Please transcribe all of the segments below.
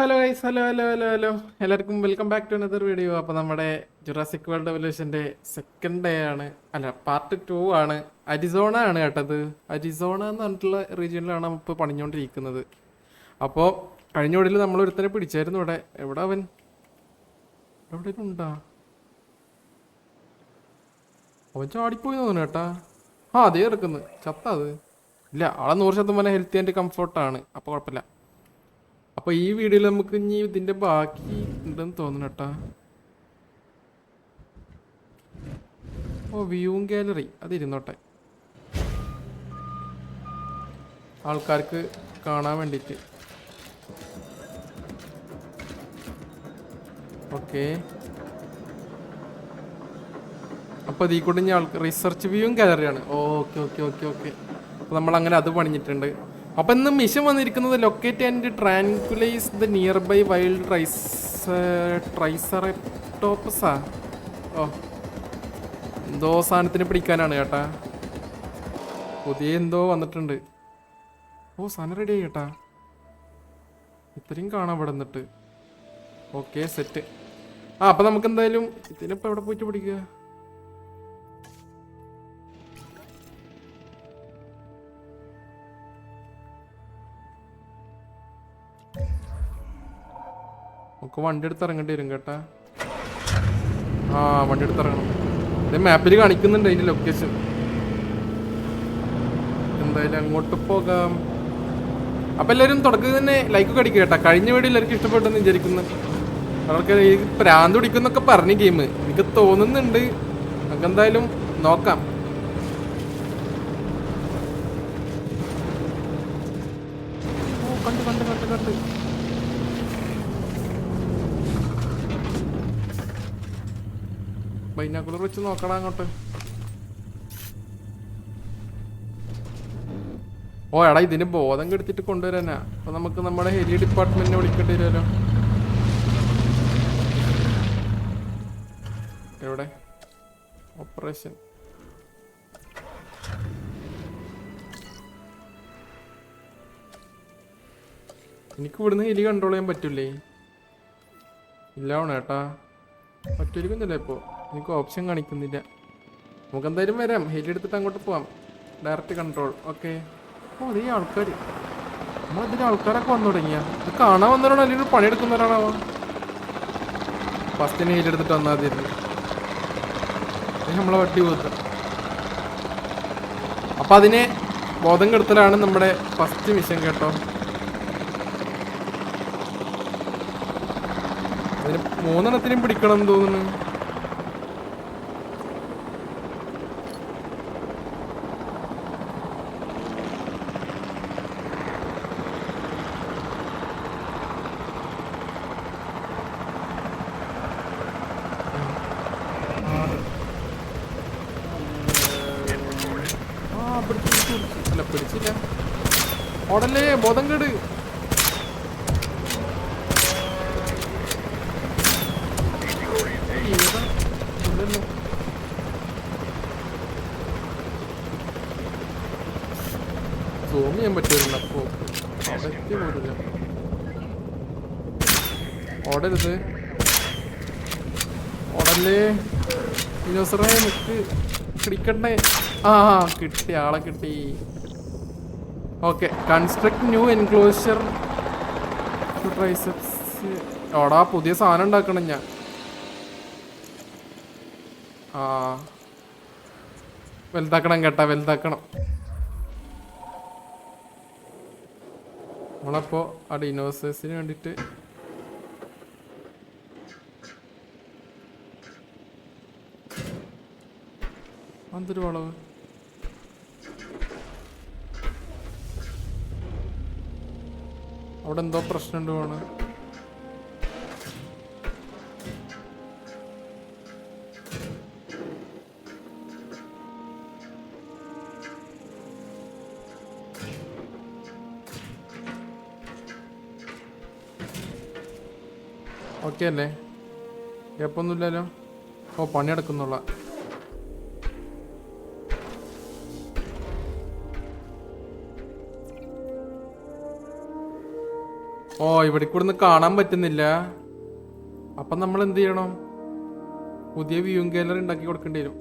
Hello guys, hello എല്ലാവർക്കും welcome back to another video. അപ്പോൾ നമ്മുടെ ജുറാസിക് വേൾഡ് എവല്യൂഷൻ്റെ സെക്കൻഡ് ഡേ ആണ്, അല്ല പാർട്ട് 2 ആണ്. അരിസോണ ആണ് കേട്ടത്. അരിസോണ എന്ന് പറഞ്ഞിട്ടുള്ള റീജിയനിലാണ് ഇപ്പോൾ പണിഞ്ഞുകൊണ്ടിരിക്കുന്നത്. അപ്പോൾ കഴിഞ്ഞ വീടിൽ നമ്മൾ ഒരുത്തനെ പിടിച്ചായിരുന്നു. എവിടെ അവൻ ഉണ്ടാ? അവൻ ചാടിപ്പോയി തോന്നുന്നു കേട്ടാ. അതേ ഇറക്കുന്നു ചത്ത. അത് ഇല്ല, ആളെ 100% ഹെൽത്തി ആൻഡ് കംഫർട്ടാണ്, അപ്പോൾ കുഴപ്പമില്ല. അപ്പോൾ ഈ വീഡിയോയിൽ നമുക്ക് ഇനി ഇതിൻ്റെ ബാക്കി ഉണ്ടെന്ന് തോന്നുന്നു കേട്ടാ. വ്യൂവും ഗാലറി അതിരുന്നോട്ടെ, ആൾക്കാർക്ക് കാണാൻ വേണ്ടിയിട്ട്. ഓക്കെ, അപ്പോൾ ഇതിൽ കൂടെ ഇനി റിസർച്ച് വ്യൂവും ഗാലറിയാണ്. ഓക്കെ. അപ്പോൾ നമ്മളങ്ങനെ അത് പണിഞ്ഞിട്ടുണ്ട്. അപ്പം ഇന്ന് മിഷൻ വന്നിരിക്കുന്നത് locate and tranquilize the nearby wild ട്രൈസറോപ്സാ. എന്തോ സാധനത്തിന് പിടിക്കാനാണ് കേട്ടാ. പുതിയ എന്തോ വന്നിട്ടുണ്ട്. സാധനം റെഡി ആയി കേട്ടാ. ഇത്രയും കാണാൻ ഇവിടെ നിന്നിട്ട്. Okay, set. അപ്പം നമുക്ക് എന്തായാലും ഇതിനിപ്പോൾ എവിടെ പോയിട്ട് പിടിക്കുക? നമുക്ക് വണ്ടി എടുത്ത് ഇറങ്ങേണ്ടി വരും കേട്ടാ. വണ്ടി എടുത്ത് ഇറങ്ങണം. ഇത് മാപ്പിൽ കാണിക്കുന്നുണ്ട് അതിൻ്റെ ലൊക്കേഷൻ. എന്തായാലും അങ്ങോട്ട് പോകാം. അപ്പം എല്ലാവരും തുടക്കത്തിൽ തന്നെ ലൈക്ക് അടിക്കുക കേട്ടാ. കഴിഞ്ഞ വീഡിയോ എല്ലാവർക്കും ഇഷ്ടപ്പെട്ടെന്ന് വിചാരിക്കുന്നു. അവർക്ക് ഈ പ്രാന്ത് പിടിക്കുന്നൊക്കെ പറഞ്ഞ ഗെയിം എനിക്ക് തോന്നുന്നുണ്ട്. നമുക്ക് എന്തായാലും നോക്കാം. കണ്ട് ബൈനാക്കുലർ വെച്ച് നോക്കണം അങ്ങോട്ട്. എടാ, ഇതിന് ബോധം കെടുത്തിട്ട് കൊണ്ടുവരാനാ. അപ്പൊ നമുക്ക് നമ്മുടെ ഹെലി ഡിപ്പാർട്ട്മെന്റിനെ വിളിക്കേണ്ടി വരുമല്ലോ. എവിടെ ഓപ്പറേഷൻ? എനിക്ക് ഇവിടുന്ന് ഹെലി കൺട്രോൾ ചെയ്യാൻ പറ്റൂലേ? ഇല്ലാവണ ഏട്ടാ, പറ്റൂരിക്കുന്നില്ല. ഇപ്പോൾ എനിക്ക് ഓപ്ഷൻ കാണിക്കുന്നില്ല. നമുക്ക് എന്തായാലും വരാം, ഹെലി എടുത്തിട്ട് അങ്ങോട്ട് പോവാം. Direct control. ഓക്കെ. അതേ ആൾക്കാർ, നമ്മളിതിന് ആൾക്കാരൊക്കെ വന്നു തുടങ്ങിയ. ഇത് കാണാൻ വന്നവരാണോ അല്ലെങ്കിൽ പണിയെടുക്കുന്നവരാണോ? ഫസ്റ്റിന് ഹെലി എടുത്തിട്ട് വന്നാൽ മതിയായിരുന്നു. നമ്മളെ വട്ടി പോകത്ത. അപ്പം അതിനെ ബോധം കെടുത്തലാണ് നമ്മുടെ ഫസ്റ്റ് മിഷൻ കേട്ടോ. അതിന് 3 പിടിക്കണം എന്ന് തോന്നുന്നു. അല്ല, പിടിച്ചില്ല. ഓടല്ലേ, ബോധം കേട്. സൂം ചെയ്യാൻ പറ്റുമല്ലോ. അപ്പോൾ അടയ്ക്ക് പോരില്ല. ഓടരുത്, ഓടല്ലേ. ഇനോസറേ, നിക്ക്, പിടിക്കണ്ടേ. കിട്ടി, ആളെ കിട്ടി. Okay, construct new enclosure to triceps. പുതിയ സാധനം ഉണ്ടാക്കണം ഞാൻ. വലുതാക്കണം കേട്ടാ, വലുതാക്കണം. നമ്മളപ്പോൾ ആ ഡിനോസേഴ്സിന് വേണ്ടിയിട്ട് എന്തൊരു വളവ്. അവിടെ എന്തോ പ്രശ്നമുണ്ട് പോണ്. ഓക്കെ അല്ലേ? കുഴപ്പമൊന്നുമില്ലല്ലോ. പണിയെടുക്കുന്നുള്ള. ഓ ഇവിടെ കൂടെ കാണാൻ പറ്റുന്നില്ല. അപ്പം നമ്മൾ എന്ത് ചെയ്യണം? പുതിയ വ്യൂയിങ് ഗാലറി ഉണ്ടാക്കി കൊടുക്കേണ്ടി വരും.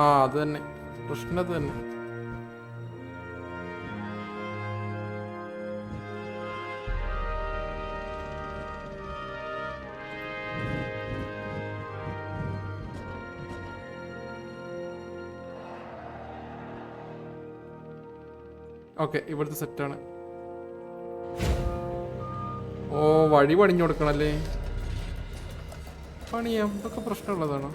ആ അത് തന്നെ പ്രശ്നം, അത് തന്നെ. ഓക്കെ, ഇവിടുത്തെ സെറ്റാണ്. ഓ വഴി പണിഞ്ഞു കൊടുക്കണല്ലേ? പണിയാം, ഇതൊക്കെ പ്രശ്നമുള്ളതാണോ?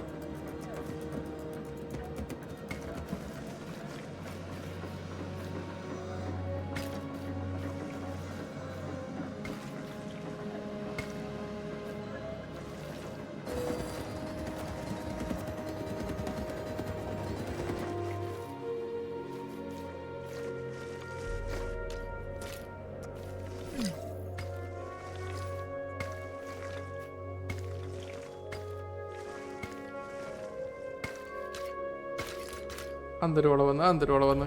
അന്തരോള വന്ന്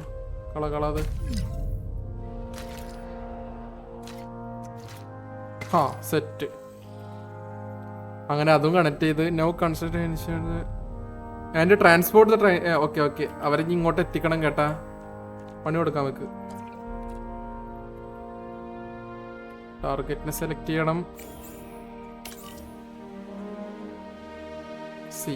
കളകളാത്. ആ സെറ്റ്. അങ്ങനെ അതും കണക്ട് ചെയ്ത് no consideration and transport the train. Okay okay, അവരെ ഇങ്ങോട്ട് എത്തിക്കണം കേട്ടാ. പണി കൊടുക്കാൻ വെക്ക്. ടാർഗറ്റിനെ സെലക്ട് ചെയ്യണം. സി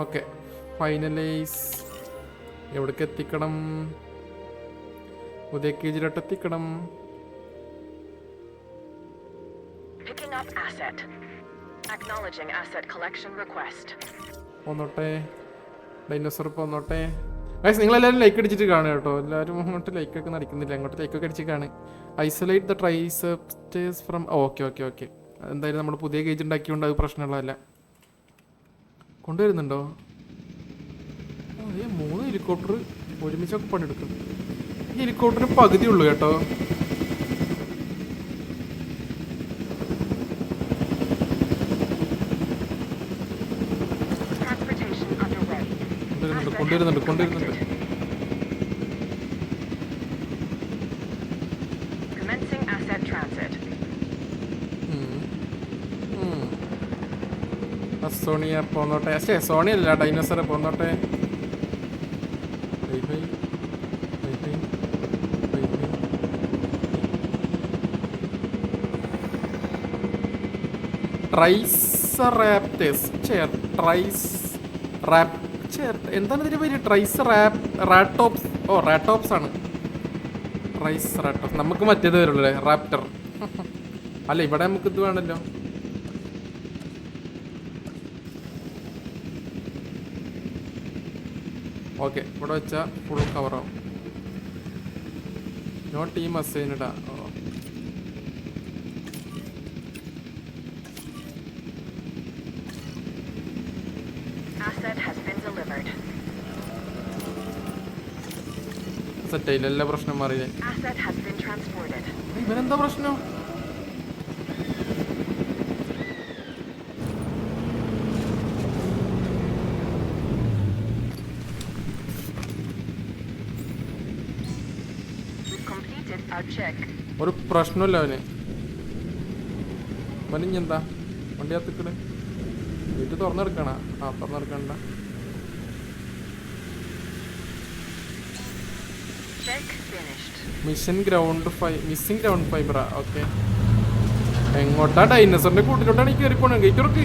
ഓക്കെ, ഫൈനലൈസ്. എവിടേക്ക് എത്തിക്കണം? പുതിയ കേജിലോട്ട് എത്തിക്കണം. പോന്നോട്ടെ ഡൈനോസർ, പോന്നോട്ടെ. നിങ്ങളെല്ലാവരും ലൈക്ക് അടിച്ചിട്ട് കാണുക കേട്ടോ. എല്ലാവരും അങ്ങോട്ട് ലൈക്കൊക്കെ നടിക്കുന്നില്ല, അങ്ങോട്ട് ലൈക്കൊക്കെ അടിച്ച് കാണുക. Isolate the triceratops from. Okay okay okay, എന്തായാലും നമ്മൾ പുതിയ കേജ് ഉണ്ടാക്കിയോണ്ട് അത് പ്രശ്നമുള്ളതല്ല. കൊണ്ടുവരുന്നുണ്ടോ? അതേ 3 ഹെലികോപ്റ്റർ ഒരുമിച്ചൊക്കെ പണിയെടുക്കും. ഈ ഹെലികോപ്റ്ററിന് പകുതി ഉള്ളൂ കേട്ടോ. കൊണ്ടുവരുന്നുണ്ട്. സോണിയ പോന്നോട്ടെ. സോണി അല്ല, ഡൈനോസറെ പോന്നോട്ടെ. എന്താണ് ഇതിന്റെ പേര്? റാറ്റോപ്സ്. ഓ റാറ്റോപ്സ് ആണ്. റാറ്റോപ്സ്. നമുക്ക് മറ്റേത് വരുള്ളൂ, റാപ്റ്റർ. അല്ല ഇവിടെ നമുക്ക് ഇത് വേണല്ലോ. ഓക്കെ, ഇവിടെ വെച്ചാ ഫുൾ കവറാവും. നോ ടീം അസൈൻഡാ. സെറ്റായില്ല, എല്ലാ പ്രശ്നം മാറിയില്ലേ? ഇവനെന്താ പ്രശ്നം? ഒരു പ്രശ്നമില്ല അവന്. വലിഞ്ഞെന്താ വണ്ടി കത്തിക്കണ്? വീട്ടിൽ തുറന്നെടുക്കണ? ആ തുറന്നെടുക്കണ്ട. മിസ്സിംഗ് ഗ്രൗണ്ട് ഫൈബറാ. ഓക്കെ, എങ്ങോട്ടാ? ഡൈനോസറിന്റെ കൂട്ടിലോട്ടാണ് ഈ കയറി പോണേ. ഗേറ്റ് തുറക്ക്.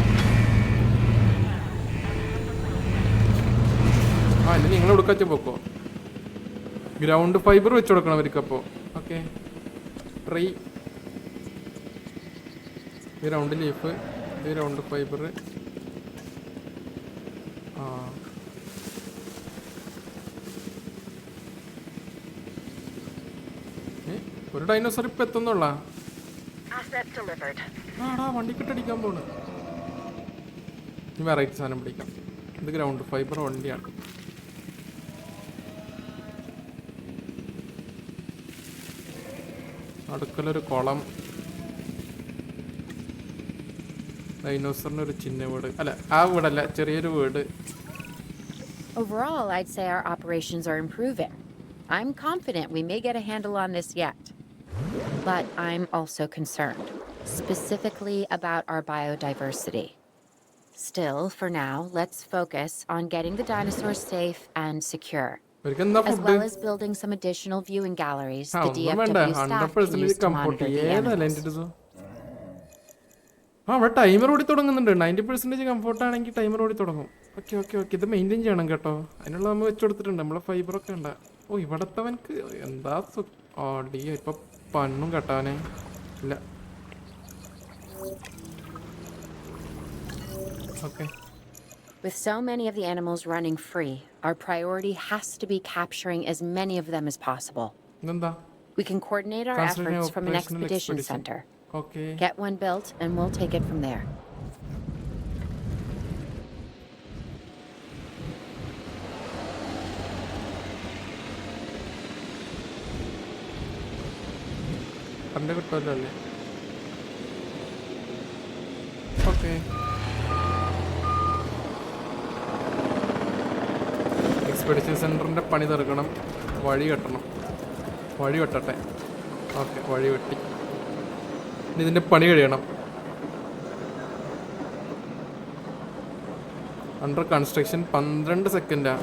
ആ ഇനി നിങ്ങൾ എടുക്കാച്ച പോക്കോ. ഗ്രൗണ്ട് ഫൈബർ വെച്ച് കൊടുക്കണം അവർക്കപ്പോ. Okay, tree, ground leaf, ground fiber. ആ ഒരു ഡൈനോസർ ഇപ്പൊ എത്തുന്നുള്ള. ആടാ വണ്ടിക്കിട്ടടിക്കാൻ പോണ്. വെറൈറ്റി സാധനം പിടിക്കാം. ഇത് ഗ്രൗണ്ട് ഫൈബർ വണ്ടിയാണ്. അടുക്കലൊരു കുളം, ഡൈനോസറിനൊരു ചിന്ന വീട്. അല്ല ആ വീടല്ല, ചെറിയൊരു വീട്. Overall, I'd say our operations are improving. I'm confident we may get a handle on this yet. But I'm also concerned, specifically about our biodiversity. Still, for now, let's focus on getting the dinosaurs safe and secure, ഇവർക്കെന്താ as food? well as building some additional viewing galleries the ഒന്നും വേണ്ട, DFW staff can 100% use to comfort. monitor the ഏതാ animals. ലെൻറ്റിഡ്? ആ, അവിടെ timer ഓടി തുടങ്ങുന്നുണ്ട്. 90% comfort ആണെങ്കിൽ timer ഓടി തുടങ്ങും. ഓക്കെ ഓക്കെ ഓക്കെ, ഇത് മെയിൻറ്റെയിൻ ചെയ്യണം കേട്ടോ. അതിനുള്ള നമ്മൾ വെച്ച് കൊടുത്തിട്ടുണ്ട്, നമ്മളെ ഫൈബറൊക്കെ ഉണ്ട്. ഓ, ഇവിടത്തവനക്ക് എന്താ ഓടി ഇപ്പൊ പണ്ണും കെട്ടാനെ ഇല്ല. Okay. With so many of the animals running free, our priority has to be capturing as many of them as possible. ഇതെന്താ? We can coordinate our efforts from an expedition center. Okay. Get one built and we'll take it from there. കണ്ട് കിട്ടുമല്ലോ അല്ലേ? Okay. Expedition സെൻറ്ററിൻ്റെ പണി തീർക്കണം. വഴി കെട്ടണം. വഴി വെട്ടട്ടെ. ഓക്കെ, വഴി വെട്ടി. ഇനി ഇതിൻ്റെ പണി കഴിയണം. Under construction 12 സെക്കൻഡാ.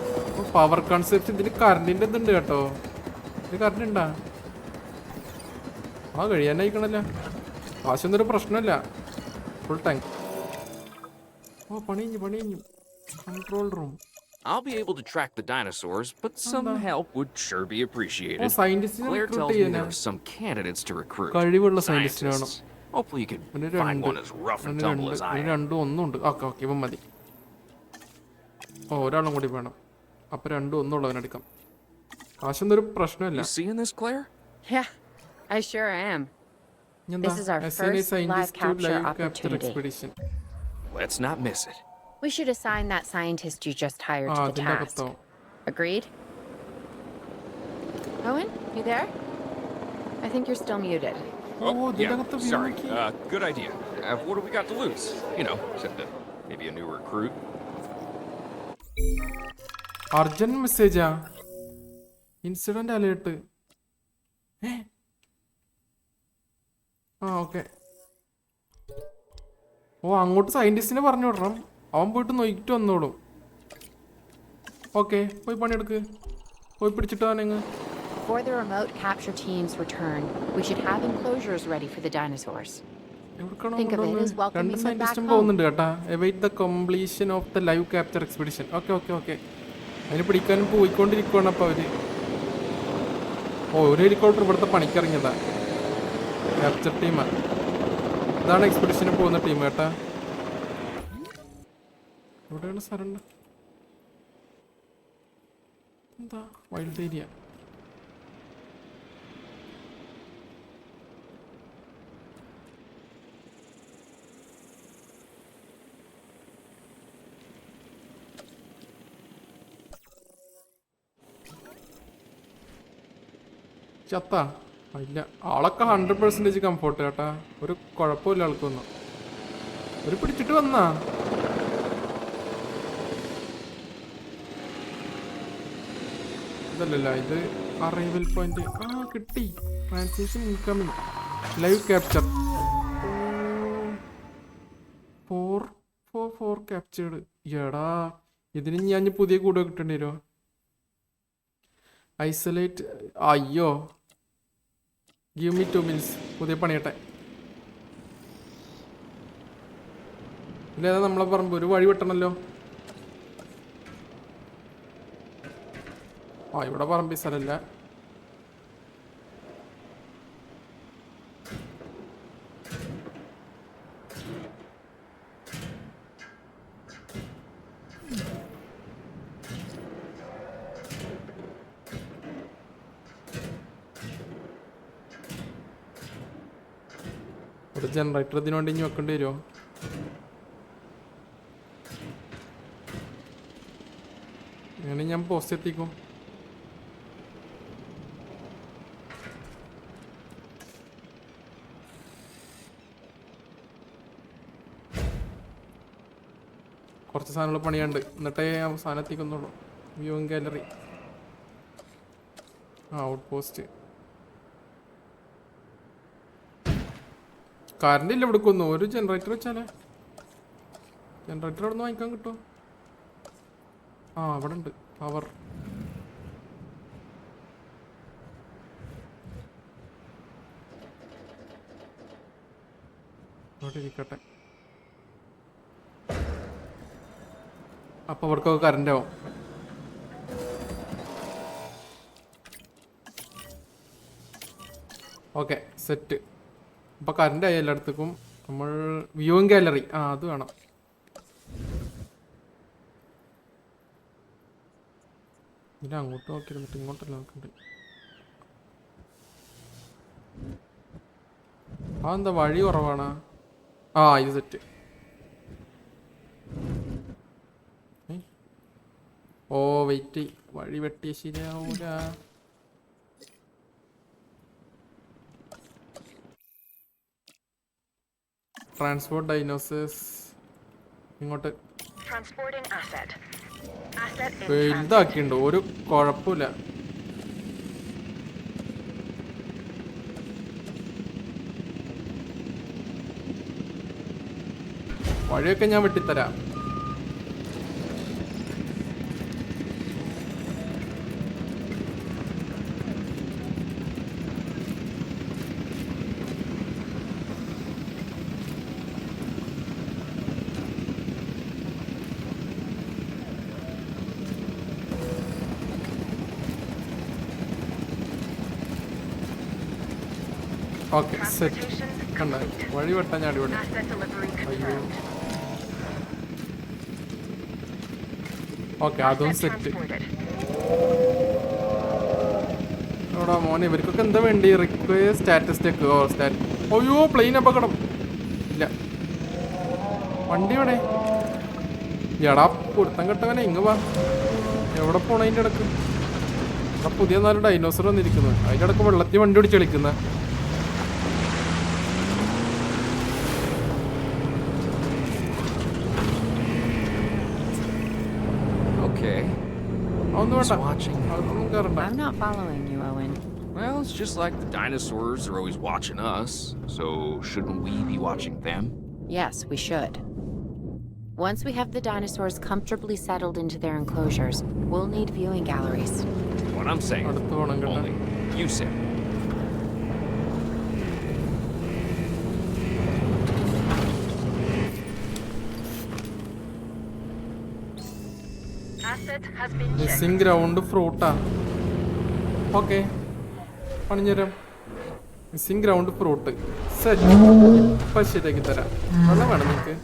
പവർ കൺസെപ്റ്റ് ഇതിന് കറണ്ടിൻ്റെ ഇതുണ്ട് കേട്ടോ. ഇത് കറണ്ട് ഉണ്ടാ? ആ, കഴിയാനായിക്കണല്ലോ. കാശൊന്നും ഒരു പ്രശ്നമില്ല. Full tank. ഓ, പണി കഴിഞ്ഞു. Control room. I'll be able to track the dinosaurs, but some help would sure be appreciated. ഓ, സയന്റിസ്റ്റിനെ Claire റിക്രൂട്ട് tells me ചെയ്യാനാ? there are some candidates to recruit. കഴിവുള്ള സയന്റിസ്റ്റിന് വേണം. Scientists. Hopefully you can ഒരു find രണ്ട്. one as rough and ഒരു tumble രണ്ട്. as I ഒരു am. രണ്ടും ഒന്നുണ്ട്. ഓക്കെ ഓക്കെ, ഇപ്പം മതി. ഓ, ഒരാളും കൂടി വേണം. അപ്പം രണ്ടും ഒന്നുള്ളവനെടുക്കാം. കാശൊന്നും ഒരു പ്രശ്നമില്ല. You seeing this, Claire? Yeah, I sure am. This is our first live capture opportunity. expedition. Let's not miss it. We should assign that scientist you just hired to the അതിൻ്റെ task. അകത്തോ? Agreed? Owen, you there? I think you're still muted. ഓ, ഇതിൻ്റെ Yeah, അകത്ത് sorry. വീണോക്കി. Good idea. What do we got to lose? You know, except maybe a new recruit. Urgent മെസ്സേജാ? Incident alert. ആ, okay. ഓ, അങ്ങോട്ട് സയന്റിസ്റ്റിനെ പറഞ്ഞു വിടണം. അവൻ പോയിട്ട് നോക്കിയിട്ട് വന്നോളും. ഓക്കെ, പോയി പണിയെടുക്ക്. പോയി പിടിച്ചിട്ട് അവനങ്ങ്. Before the remote capture teams return, we should have enclosures ready for the dinosaurs. എവിടെക്കാണോ Think of it കൊണ്ടുവന്നത്? as welcoming രണ്ട് them സയന്റിസ്റ്റും back പോകുന്നുണ്ട് കേട്ടാ. Await the completion of the live capture expedition. Okay okay okay. അതിന് പിടിക്കാനും പോയിക്കൊണ്ടിരിക്കുകയാണ് അപ്പോൾ അവര്. ഓ, ഒരു ഹെലികോപ്റ്റർ ഇവിടുത്തെ പണിക്കിറങ്ങിയതാ. ക്യാപ്ചർ ടീമാണ്. ഇതാണ് എക്സ്പെഡിഷന് പോകുന്ന ടീം കേട്ടാ. എവിടെയാണ് സ്ഥലം? എന്താ വൈൽഡ് ഏരിയ? ചത്താ? ഇല്ല, ആളൊക്കെ 100% കംഫോർട്ട് കേട്ടാ. ഒരു കുഴപ്പമില്ല ആൾക്കൊന്നും. ഒരു പിടിച്ചിട്ട് വന്നാ. ഇതല്ലല്ല, ഇത് അറൈവൽ പോയിന്റ്. ആ, കിട്ടി. Transmission incoming. Live capture 4 captured. എടാ, ഇതിന് ഞാൻ പുതിയ കൂടെ കിട്ടേണ്ടി വരുമോ? ഐസൊലേറ്റ്. അയ്യോ, ഗിവ് മീ 2 minutes. പുതിയ പണിയട്ടെ. ഇല്ലേതാ നമ്മളെ പറമ്പ്? ഒരു വഴി വെട്ടണല്ലോ. ആ, ഇവിടെ പറമ്പ് സ്ഥലമില്ല. ഒരു ജനറേറ്റർ ഇതിനു വേണ്ടി ഇനി വെക്കേണ്ടി വരുമോ? അങ്ങനെ ഞാൻ പോസ്റ്റ് എത്തിക്കും. കുറച്ച് സാധനങ്ങൾ പണിയുണ്ട്, എന്നിട്ടേ ഞാൻ സാധനം എത്തിക്കുന്നുള്ളൂ. Viewing gallery. Out post. Current ഇല്ല ഇവിടെ കൊന്നു. ഒരു ജനറേറ്റർ വെച്ചാലേ. ജനറേറ്റർ അവിടെ നിന്ന് വാങ്ങിക്കാൻ കിട്ടുമോ? അവിടെ ഉണ്ട് പവർ. അവിടെ ഇരിക്കട്ടെ. അപ്പൊ അവർക്കൊക്കെ കറണ്ട് ആവും. Okay set. അപ്പൊ കറണ്ട് ആയി എല്ലായിടത്തേക്കും. നമ്മൾ വ്യൂയിങ് ഗാലറി അത് വേണം. ഇതിന് അങ്ങോട്ട് നോക്കിയിരുന്നിട്ട് ഇങ്ങോട്ടല്ല നോക്കണ്ട്. എന്താ വഴി കുറവാണ്. ഇത് സെറ്റ്. വെയിറ്റ്. വഴി വെട്ടിയ ശരിയാവൂല. ട്രാൻസ്പോർട്ട് ഡൈനോസേഴ്സ് ഇങ്ങോട്ട് വലുതാക്കിണ്ട്. ഒരു കുഴപ്പമില്ല. വഴിയൊക്കെ ഞാൻ വെട്ടിത്തരാം. Okay set. കണ്ട വഴി വെട്ടാൻ ഞാൻ അടിപൊളി. അയ്യോ ഓക്കെ അതും സെറ്റ്. എടാ മോനെ ഇവർക്കൊക്കെ എന്താ വേണ്ടി? Require statistic. അയ്യോ പ്ലെയിൻ അപകടം. ഇല്ല വണ്ടി എവിടെ? എടാ പൊരുത്തം കെട്ടവനെ ഇങ്ങ് വാ. എവിടെ പോണ അതിൻ്റെ ഇടക്ക്? ഇവിടെ പുതിയ 4 ഡൈനോസർ വന്നിരിക്കുന്നത്. അതിൻ്റെ ഇടക്ക് വെള്ളത്തിൽ വണ്ടി ഓടിച്ച് കളിക്കുന്ന. I'm not following you, Owen. Well, it's just like the dinosaurs are always watching us, so shouldn't we be watching them? Yes, we should. Once we have the dinosaurs comfortably settled into their enclosures, we'll need viewing galleries. What I'm saying, only you said. Missing ground ഫ്രൂട്ടാ. Okay പണിഞ്ഞുതരാം. Missing ground fruit set. ഇപ്പം ശരിയാക്കി തരാം. വെള്ളം വേണം നിങ്ങൾക്ക്?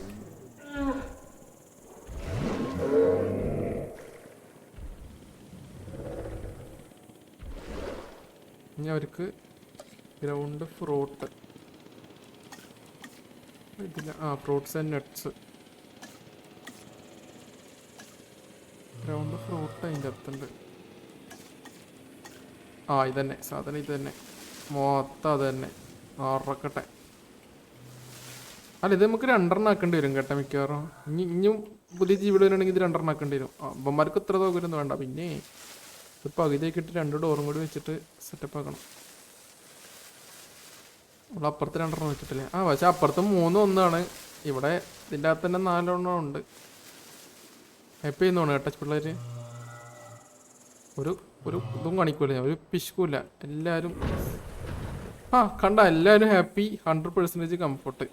ഇനി അവർക്ക് ഗ്രൗണ്ട് ഫ്രൂട്ട് ഇതില്ല. Fruits and nuts. Ground fruit അതിൻ്റെ അകത്തുണ്ട്. ഇതന്നെ സാധനം. ഇത് തന്നെ മൊത്തം അത് തന്നെ. ആറക്കട്ടെ. അല്ല ഇത് നമുക്ക് 2 ആക്കേണ്ടി വരും കേട്ടോ മിക്കവാറും. ഇനിയും പുതിയ ജീവികൾ വരികയാണെങ്കിൽ ഇത് 2 ആക്കേണ്ടി വരും. അമ്മമാർക്ക് ഇത്ര സൗകര്യമൊന്നും വേണ്ട. പിന്നെ ഇത് പകുതിയൊക്കെ ഇട്ട് 2 ഡോറും കൂടി വെച്ചിട്ട് സെറ്റപ്പ് ആക്കണം. നമ്മൾ അപ്പുറത്ത് 2 വെച്ചിട്ടില്ലേ? പക്ഷെ അപ്പുറത്ത് 3 ഒന്നാണ്. ഇവിടെ ഇതിൻ്റെ അകത്ത് തന്നെ 4 ഉണ്ട്. ഹാപ്പി ചെയ്യുന്നതാണ് കേട്ടോ പിള്ളേർ. ഒരു ഇതും കാണിക്കൂല, ഒരു പിശുക്കൂല. എല്ലാവരും കണ്ട എല്ലാവരും ഹാപ്പി. 100% കംഫർട്ട്.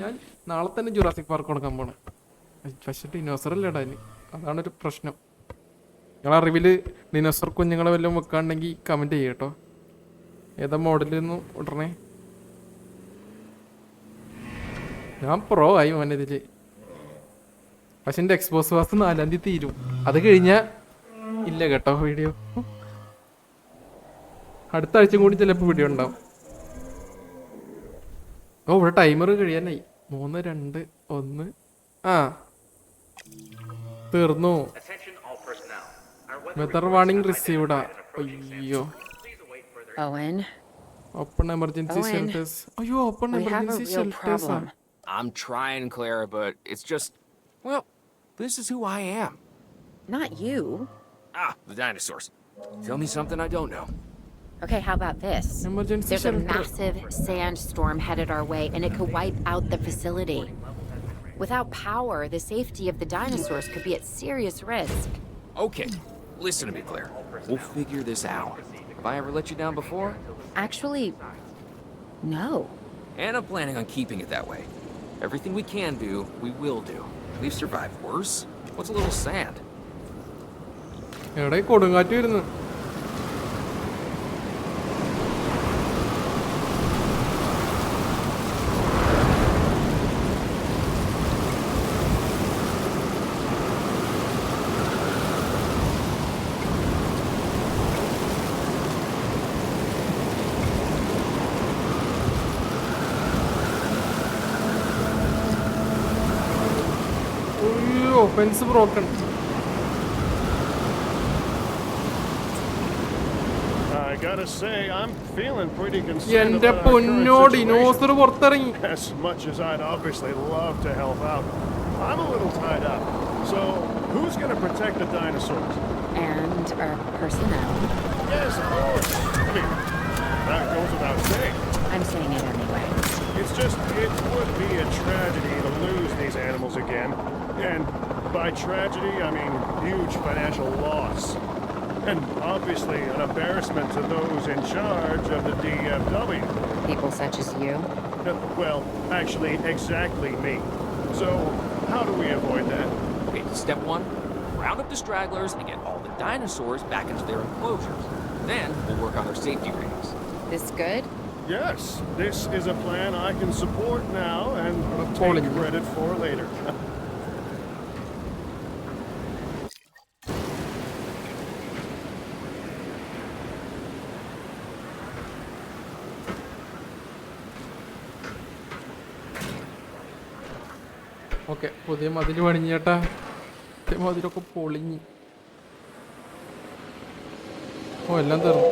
ഞാൻ നാളെ തന്നെ ജുറാസിക് പാർക്ക് കൊടുക്കാൻ പോണേ. പക്ഷേ ഡിനോസർ അല്ലേടാ അതിന്. അതാണൊരു പ്രശ്നം. നിങ്ങളെ അറിവിൽ ഡിനോസർ കുഞ്ഞുങ്ങളെ വല്ലതും വെക്കാണ്ടെങ്കിൽ കമൻറ്റ് ചെയ്യുക കേട്ടോ. ഏതാ മോഡലിന്ന് ഇടണേ. ഞാൻ പ്രോ ആയി മോനെ ഇതിൽ. പക്ഷെ എൻ്റെ എക്സ്പോസ് വാസ് 4-ാം തീയതി തീരും. അത് കഴിഞ്ഞാൽ ഇല്ല കേട്ടോ വീഡിയോ. അടുത്ത ആഴ്ച കൂടി ചിലപ്പോൾ വീഡിയോ ഉണ്ടാവും. ഇവിടെ ടൈമർ കഴിയാനായി. 3, 2, 1 തീർന്നു. വെതർ വാർണിംഗ് റിസീവ്ഡാ. അയ്യോ ഓപ്പൺ എമർജൻസി ഷെൽട്ടേഴ്സ്. അയ്യോ ഓപ്പൺ എമർജൻസി ഷെൽട്ടേഴ്സാ. I'm trying, Clara, but it's just, well, this is who I am. Not you. Ah, the dinosaurs. Tell me something I don't know. Okay, how about this? Emergency There's a shelter. massive sandstorm headed our way, and it could wipe out the facility. Without power, the safety of the dinosaurs could be at serious risk. Okay, listen to me, Claire. We'll figure this out. Have I ever let you down before? Actually, no. And I'm planning on keeping it that way. Everything we can do, we will do. We've survived worse. What's a little sand? എവിടെ കൊടുങ്കാറ്റ് വരുന്നു. അയ്യോ fence broken. I gotta say, I'm feeling pretty concerned എന്റെ about our current പൊന്നോ situation. Dinosaur പുറത്തിറങ്ങി. As much as I'd obviously love to help out, I'm a little tied up. So, who's gonna protect the dinosaurs? And our personnel. Yes, of course. I mean, that goes without saying. I'm saying it anyway. It's just, it would be a tragedy to lose these animals again. And by tragedy, I mean huge financial loss. And obviously an embarrassment to those in charge of the DFW. People such as you. Well, actually, exactly me. So, how do we avoid that? Okay, step one, round up the stragglers and get all the dinosaurs back into their enclosures. Then we'll work on their safety rings. This good? Yes, this is a plan I can support now and Falling. take credit for later. Okay പുതിയ മതിൽ പണിഞ്ഞ് ചേട്ടാ. പുതിയ മതിലൊക്കെ പൊളിഞ്ഞ്. ഓ എല്ലാം തീർന്നു.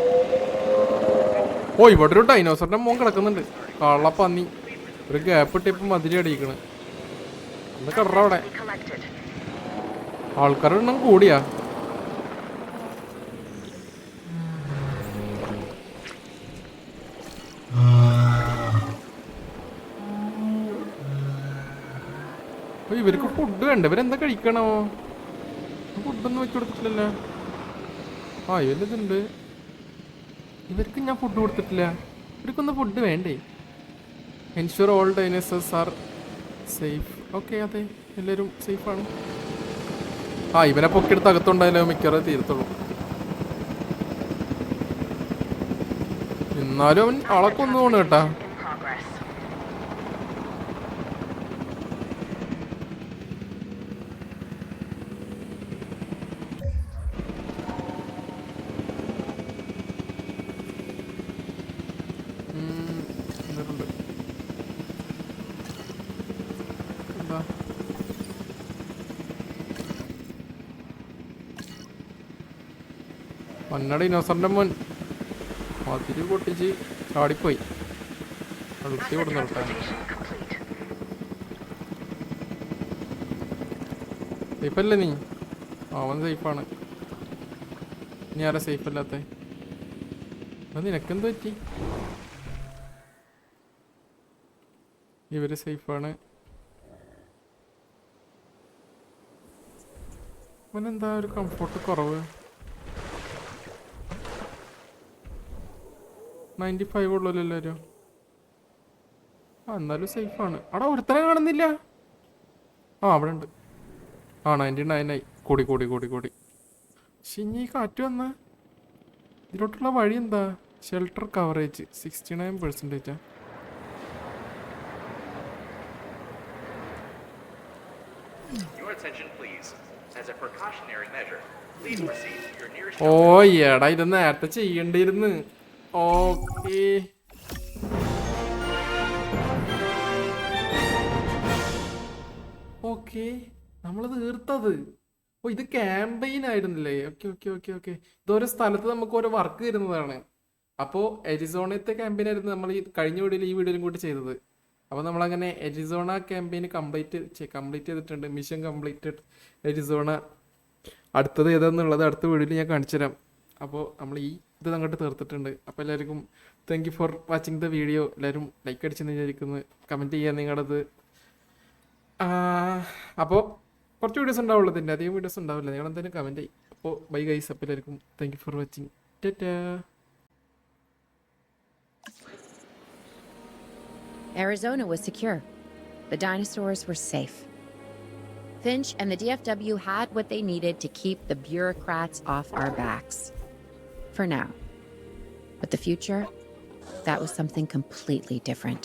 ഓ ഇവിടെ ഒരു ഡൈനോസറിന്റെ മോൻ കിടക്കുന്നുണ്ട്. കള്ളപ്പന്നി. ഒരു ഗ്യാപ്പ് ഇട്ടിപ്പം മതിൽ അടിയിക്കണ്. ഒന്ന് കിടറ അവിടെ. ആൾക്കാരുടെ എണ്ണം കൂടിയാ. ഇവർക്ക് ഫുഡ് വേണ്ട. ഇവരെന്താ കഴിക്കണോ? ഫുഡൊന്നും വെച്ച് കൊടുത്തിട്ടില്ലല്ലോ. ആ ഇവരിതുണ്ട്. ഇവർക്ക് ഞാൻ ഫുഡ് കൊടുത്തിട്ടില്ല. ഇവർക്കൊന്നും ഫുഡ് വേണ്ടേ? Ensure all dinosaurs R safe. Okay അതെ എല്ലാവരും സേഫാണ്. ആ ഇവനെ പൊക്കിയെടുത്ത് അകത്തുണ്ടായാലോ മിക്കവാറും തീരത്തുള്ളൂ. എന്നാലും അവൻ ആളൊക്കെ ഒന്ന് പോണു കേട്ടാ. മണ്ണ ഡിനോസറിന്റെ മോൻ മതിരി പൊട്ടിച്ച് ചാടിപ്പോയി. അടുത്തി കൊടുന്നു സേഫല്ലേ നീ? അവൻ സേഫാണ്. ഇനി ആരാ സേഫ് അല്ലാത്ത? നിനക്കെന്ത് പറ്റി? ഇവര് സേഫാണ്. അവനെന്താ ഒരു കംഫോർട്ട് കുറവ്? 95 ഉള്ളല്ലോ എല്ലാവരും. ആ എന്നാലും സേഫാണ്. അവിടെ ഒരുത്തനെ കാണുന്നില്ല. ആ അവിടെ ഉണ്ട്. ആ 99 ആയി. കൂടി കൂടി കൂടി കൂടി. ശിഞ്ഞി കാറ്റ് വന്ന ഇതിലോട്ടുള്ള വഴി എന്താ? Shelter coverage 69%. ഓ എടാ ഇത് നേരത്തെ ചെയ്യണ്ടിരുന്ന്. ഓക്കേ ഓക്കെ നമ്മൾ തീർത്തത്. ഓ ഇത് ക്യാമ്പയിൻ ആയിരുന്നില്ലേ? Okay okay okay okay. ഇതോരോ സ്ഥലത്ത് നമുക്ക് ഓരോ വർക്ക് തരുന്നതാണ്. അപ്പോൾ എരിസോണത്തെ ക്യാമ്പയിൻ ആയിരുന്നു നമ്മൾ ഈ കഴിഞ്ഞ വീഡിയോയിൽ ഈ വീഡിയോയിലും കൂടി ചെയ്തത്. അപ്പോൾ നമ്മളങ്ങനെ എരിസോണ ക്യാമ്പയിൻ കംപ്ലീറ്റ് ചെയ്തിട്ടുണ്ട്. Mission completed Arizona. അടുത്തത് ഏതാണെന്നുള്ളത് അടുത്ത വീഡിയോയിൽ ഞാൻ കാണിച്ചു തരാം. അപ്പോൾ നമ്മൾ ഈ ഇത് അങ്ങോട്ട് തീർത്തിട്ടുണ്ട്. അപ്പോൾ എല്ലാവർക്കും thank you for watching the video. എല്ലാവരും ലൈക്ക് അടിച്ചെന്ന് വിചാരിക്കുന്നു. കമൻറ്റ് ചെയ്യാൻ നിങ്ങളത്. അപ്പോൾ കുറച്ച് വീഡിയോസ് ഉണ്ടാവുള്ളൂ, ഇതിൻ്റെ അധികം വീഡിയോസ് ഉണ്ടാവില്ല. നിങ്ങൾ എന്തായാലും കമൻറ്റ് ചെയ്യും. അപ്പോൾ ബൈ ഗൈസ്. അപ്പോൾ എല്ലാവർക്കും thank you for watching. Tata. Arizona was secure. The dinosaurs were safe. Finch and the DFW had what they needed to keep the bureaucrats off our backs. For now. But the future, that was something completely different.